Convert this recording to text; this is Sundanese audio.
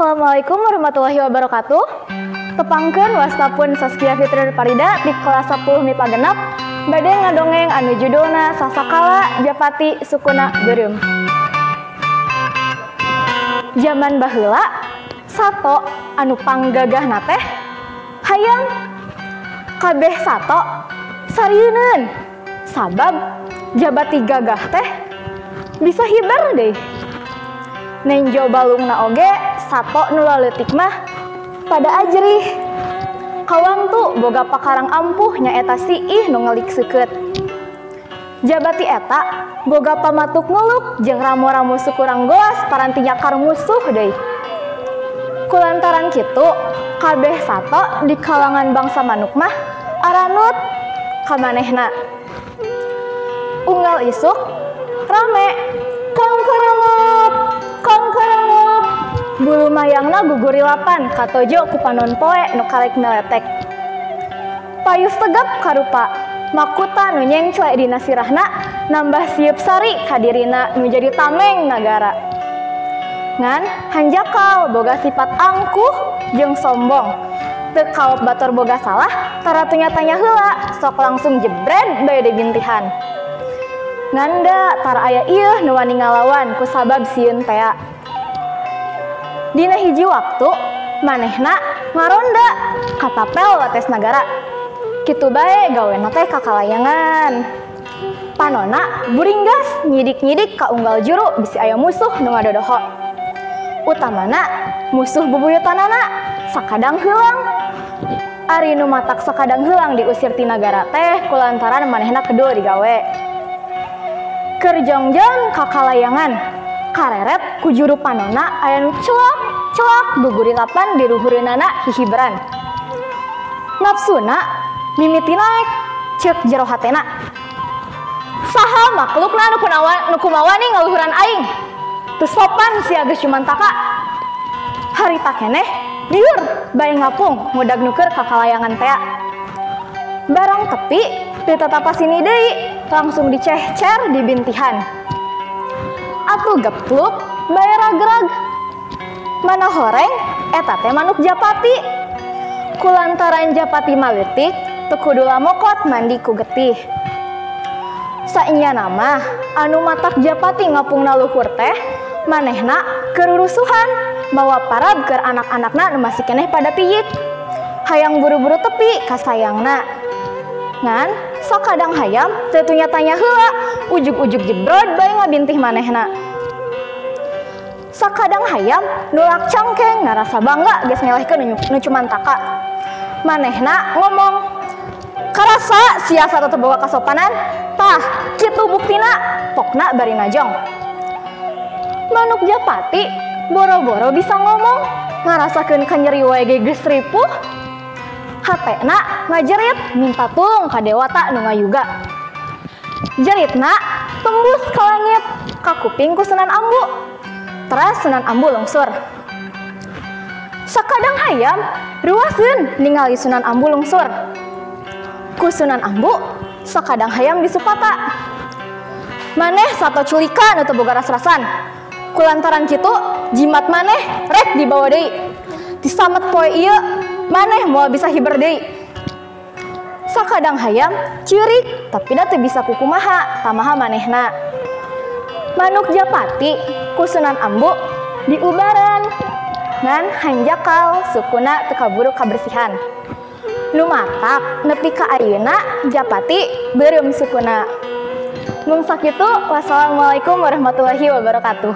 Assalamualaikum warahmatullahi wabarakatuh. Tepangkeun wastapun Saskia Fitri Parida di kelas 10 MIPA genep bade ngadongeng anu judulna Sasakala Japati Sukuna Beureum. Zaman baheula sato anu panggagahna teh hayang kabeh sato sarieun sabab jabati gagah teh bisa hibar deui. Nenjo balungna oge sato nu laleutik mah pada ajrih. Kawang tu boga pakarang ampuh nyaeta siih nu ngalikseukeut. Jabati eta boga pamatuk nguluk jeung ramu-ramu sukurang goas paranti nyakar musuh deui. Kulantaran kitu kabeh sato di kalangan bangsa manuk mah aranut ka manehna. Unggal isuk rame kongkorengup kongkorengup bulu mayangna gugurilapan katojo ku panon poe nu kalek neletek. Payus tegap karupa makuta nu nyengcle dina sirahna nambah sieup sari kadirina nu jadi tameng nagara. Ngan hanjakal boga sifat angkuh jeung sombong. Teu kaop batur boga salah taratunya tanya heula sok langsung jebred bae dibintihan. Nganda tar aya ieu nu wani ngalawan ku sabab sieun tea. Dina hiji waktu manehna ngaronda ka tapel wates nagara. Kitu bae gawena teh kakalayangan. Panonna buringgas nyidik-nyidik ka unggal juru bisi aya musuh nu ngadodoho. Utamana musuh bubuyutanana sakadang heulang. Ari nu matak sakadang heulang diusir ti nagara teh kulantaran manehna kedua digawe. Keur jongjong kakalayangan kareret ku juru panonna aya nu celak gugurilapan di luhureunana hihibran. Nafsuna mimiti naek ceuk jero hatena. Saha maklukna nu kumawani ngaluhuran aing? Teu sopan sia geus cumantaka. Harita keneh liur bae ngapung ngudag nuker kakalayangan tea. Barang tepi ditatapa sini deui langsung dicecer dibintihan. Atuh gepluk bae ragrag. Mana horeng eta teh manuk japati. Kulantaran japati maleutik teu kudu lamokot mandi ku getih. Sainya nama anu matak japati ngapungna luhur teh manehna kerurusuhan bawa parab keur anak-anakna nu masih keneh pada piyik. Hayang buru-buru tepi ka sayangna. Ngan sakadang hayam teu tanya heula ujug-ujug jebrod bae ngabintih manehna. Sakadang hayam nulak cangkeng ngarasa bangga geus ngelehkeun nu cumantaka. Manehna ngomong, "Karasa sia satu teu boga kasopanan, tah kitu buktina pokna bari najong." Manuk japati boro-boro bisa ngomong ngarasakeun kanyeri wae geus ripuh. Hatena ngajerit minta tulung ka dewata nu ngayuga. Jeritna tembus ka langit ka kuping ku Sunan Ambu. Teras Sunan Ambu lungsur. Sakadang hayam ruaseun ningali Sunan Ambu lungsur. Ku Sunan Ambu sakadang hayam disupata. Maneh sato culika nu teu boga ras-rasan. Kulantaran kitu jimat maneh rek dibawa deui. Disamet poe ieu maneh moal bisa hiber deui. Sakadang hayam cirik tapi da teu bisa kukumaha tamaha manehna. Manuk japati ku Sunan Ambu diubaran ngan hanjakal sukuna teu kaburu kabersihan. Nu matak nepi ka ayeuna japati beureum sukuna. Mung sakitu wassalamualaikum warahmatullahi wabarakatuh.